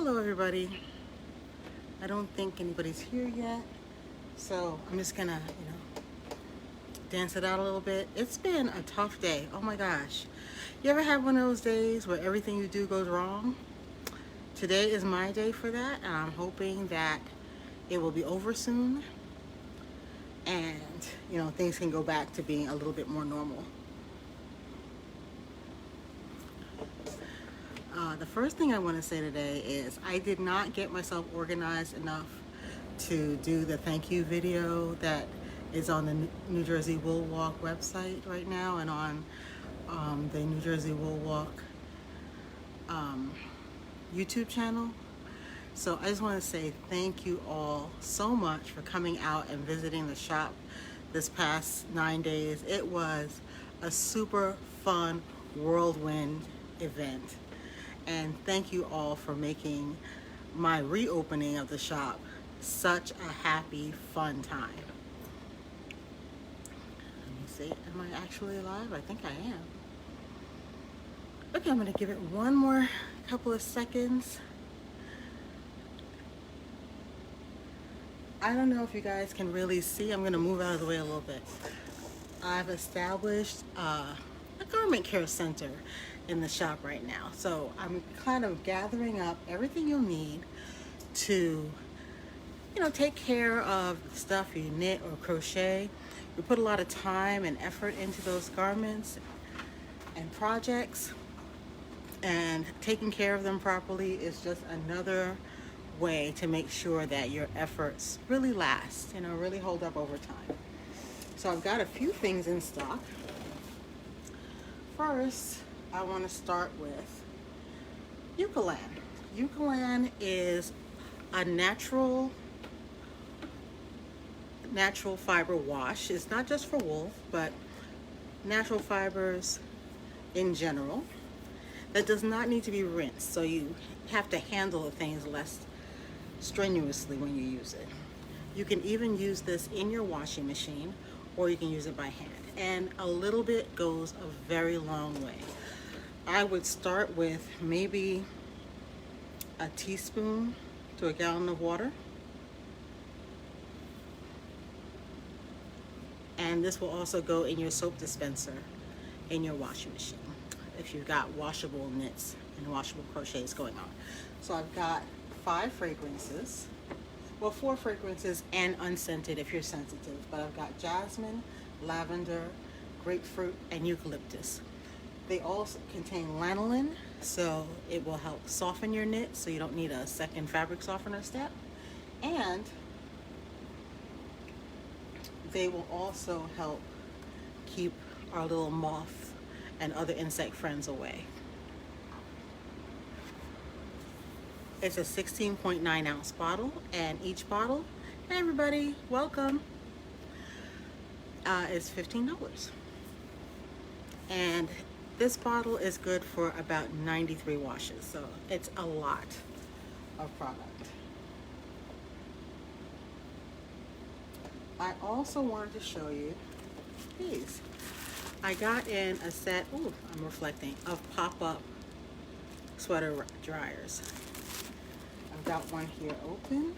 Hello everybody. I don't think anybody's here yet, so I'm just gonna, dance it out a little bit. It's been a tough day. Oh my gosh. You ever have one of those days where everything you do goes wrong? Today is my day for that, and I'm hoping that it will be over soon and, things can go back to being a little bit more normal. The first thing I want to say today is I did not get myself organized enough to do the thank you video that is on the New Jersey Wool Walk website right now and on the New Jersey Wool Walk YouTube channel. So I just want to say thank you all so much for coming out and visiting the shop this past 9 days. It was a super fun whirlwind event. And thank you all for making my reopening of the shop such a happy, fun time. Let me see, am I actually alive? I think I am. Okay, I'm gonna give it one more couple of seconds. I don't know if you guys can really see. I'm gonna move out of the way a little bit. I've established a garment care center in the shop right now. So I'm kind of gathering up everything you'll need to, take care of stuff you knit or crochet. We put a lot of time and effort into those garments and projects, and taking care of them properly is just another way to make sure that your efforts really last, really hold up over time. So I've got a few things in stock. First, I want to start with Eucalan. Eucalan is a natural fiber wash. It's not just for wool, but natural fibers in general that does not need to be rinsed. So you have to handle the things less strenuously when you use it. You can even use this in your washing machine, or you can use it by hand. And a little bit goes a very long way. I would start with maybe a teaspoon to a gallon of water. And this will also go in your soap dispenser in your washing machine if you've got washable knits and washable crochets going on. So I've got 5 fragrances. Well, 4 fragrances and unscented if you're sensitive. But I've got jasmine, lavender, grapefruit, and eucalyptus. They all contain lanolin, so it will help soften your knit, so you don't need a second fabric softener step. And they will also help keep our little moth and other insect friends away. It's a 16.9 ounce bottle, and each bottle, hey everybody, welcome, is $15. And this bottle is good for about 93 washes, so it's a lot of product. I also wanted to show you these. I got in a set, I'm reflecting, of pop-up sweater dryers. I've got one here open.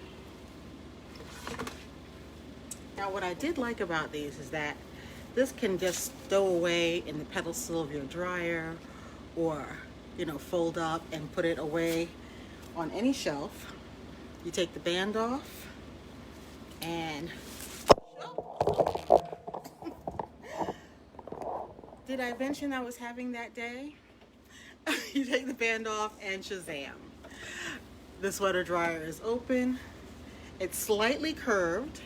Now what I did like about these is that this can just stow away in the pedestal of your dryer, or fold up and put it away on any shelf. You take the band off and did I mention I was having that day? You take the band off and shazam. The sweater dryer is open. It's slightly curved,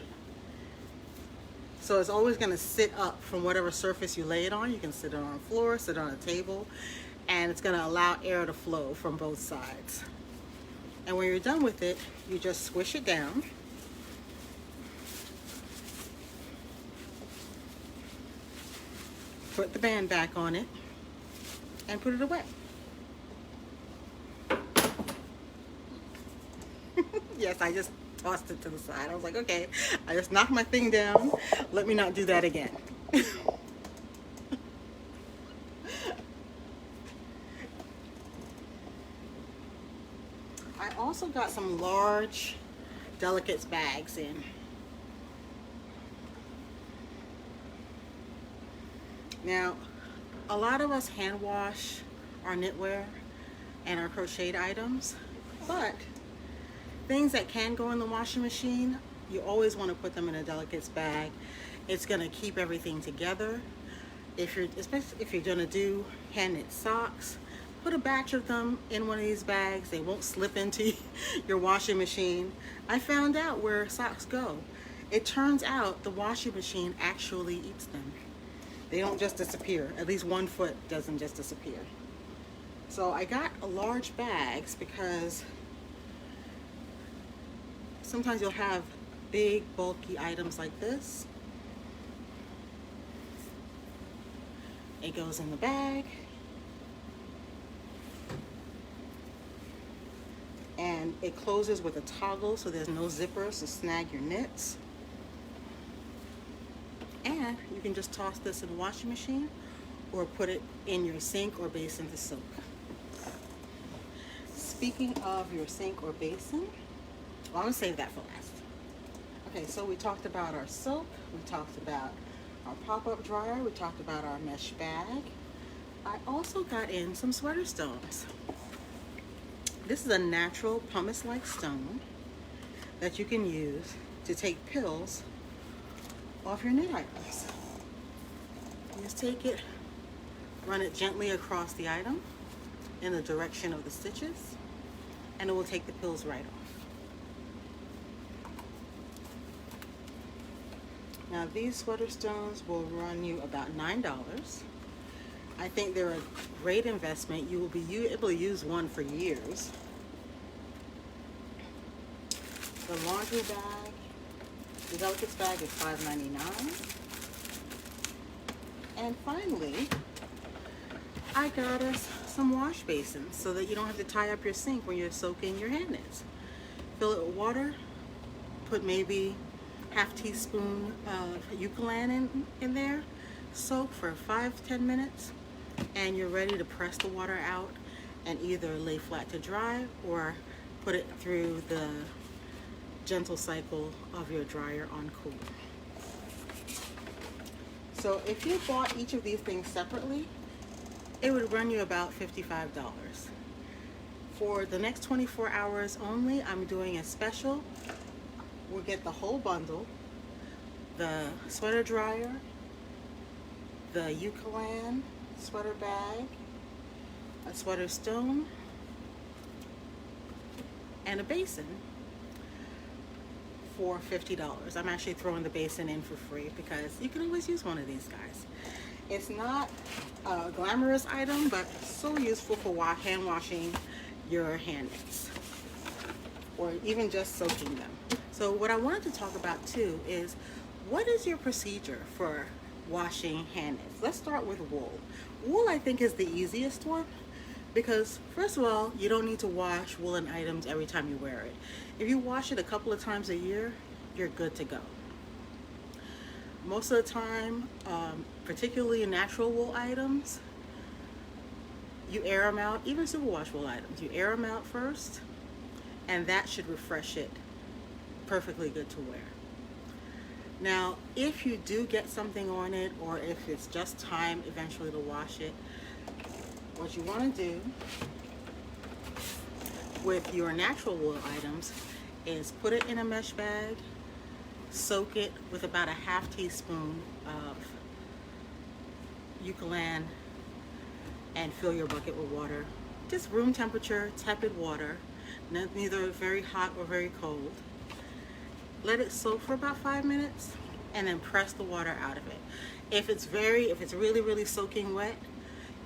so it's always going to sit up from whatever surface you lay it on. You can sit it on the floor, sit it on a table, and it's going to allow air to flow from both sides. And when you're done with it, you just squish it down. Put the band back on it and put it away. Yes, I just tossed it to the side. I was like, okay, I just knocked my thing down. Let me not do that again. I also got some large delicates bags in. Now, a lot of us hand wash our knitwear and our crocheted items, but things that can go in the washing machine, you always want to put them in a delicates bag. It's going to keep everything together. Especially if you're going to do hand knit socks, put a batch of them in one of these bags. They won't slip into your washing machine. I found out where socks go. It turns out the washing machine actually eats them. They don't just disappear. At least one foot doesn't just disappear. So I got large bags because sometimes you'll have big bulky items like this. It goes in the bag, and it closes with a toggle so there's no zippers to snag your knits. And you can just toss this in the washing machine or put it in your sink or basin to soak. Speaking of your sink or basin, well, I'm gonna save that for last. Okay, so we talked about our soap, we talked about our pop-up dryer, we talked about our mesh bag. I also got in some sweater stones. This is a natural pumice-like stone that you can use to take pills off your knit items. You just take it, run it gently across the item in the direction of the stitches, and it will take the pills right off. Now these sweater stones will run you about $9. I think they're a great investment. You will be able to use one for years. The laundry bag, the delicates bag is $5.99. And finally, I got us some wash basins so that you don't have to tie up your sink when you're soaking your hand knits. Fill it with water, put maybe half teaspoon of eucalyptus in there, soak for 5-10 minutes, and you're ready to press the water out and either lay flat to dry or put it through the gentle cycle of your dryer on cool. So if you bought each of these things separately, it would run you about $55. For the next 24 hours only, I'm doing a special. We'll get the whole bundle, the sweater dryer, the eucalyptus sweater bag, a sweater stone, and a basin for $50. I'm actually throwing the basin in for free because you can always use one of these guys. It's not a glamorous item, but so useful for hand washing your hand knits or even just soaking them. So what I wanted to talk about too is, what is your procedure for washing hand knits? Let's start with wool. Wool, I think, is the easiest one because first of all, you don't need to wash woolen items every time you wear it. If you wash it a couple of times a year, you're good to go. Most of the time, particularly natural wool items, you air them out. Even superwash wool items, you air them out first, and that should refresh it. Perfectly good to wear. Now, if you do get something on it, or if it's just time eventually to wash it, what you want to do with your natural wool items is put it in a mesh bag, soak it with about a half teaspoon of eucalyptus, and fill your bucket with water. Just room temperature, tepid water, neither very hot or very cold. Let it soak for about 5 minutes and then press the water out of it. If it's really, really soaking wet,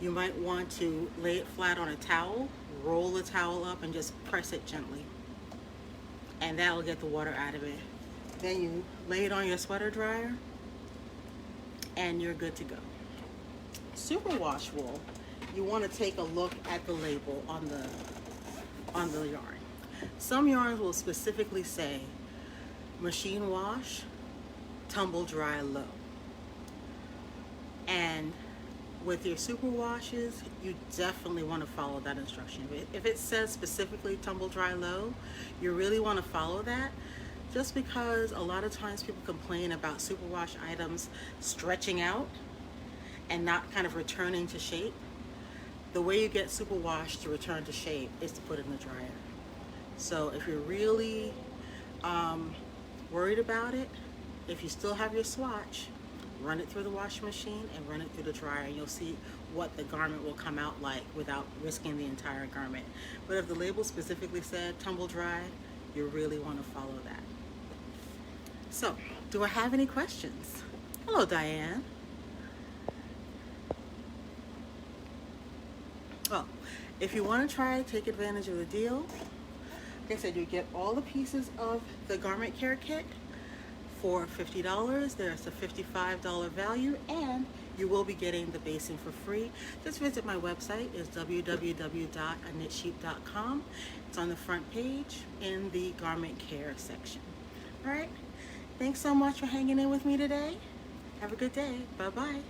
you might want to lay it flat on a towel, roll the towel up and just press it gently. And that'll get the water out of it. Then you lay it on your sweater dryer and you're good to go. Superwash wool, you want to take a look at the label on the yarn. Some yarns will specifically say machine wash, tumble dry low. And with your super washes, you definitely want to follow that instruction. If it says specifically tumble dry low, you really want to follow that, just because a lot of times people complain about superwash items stretching out and not kind of returning to shape. The way you get superwash to return to shape is to put it in the dryer. So if you're really worried about it, if you still have your swatch, run it through the washing machine and run it through the dryer, and you'll see what the garment will come out like without risking the entire garment. But if the label specifically said tumble dry, you really want to follow that. So, do I have any questions? Hello, Diane. Well, if you want to try, take advantage of the deal. Like I said, you get all the pieces of the garment care kit for $50. There's a $55 value, and you will be getting the basing for free. Just visit my website. It's www.aknitsheep.com. It's on the front page in the garment care section. All right. Thanks so much for hanging in with me today. Have a good day. Bye-bye.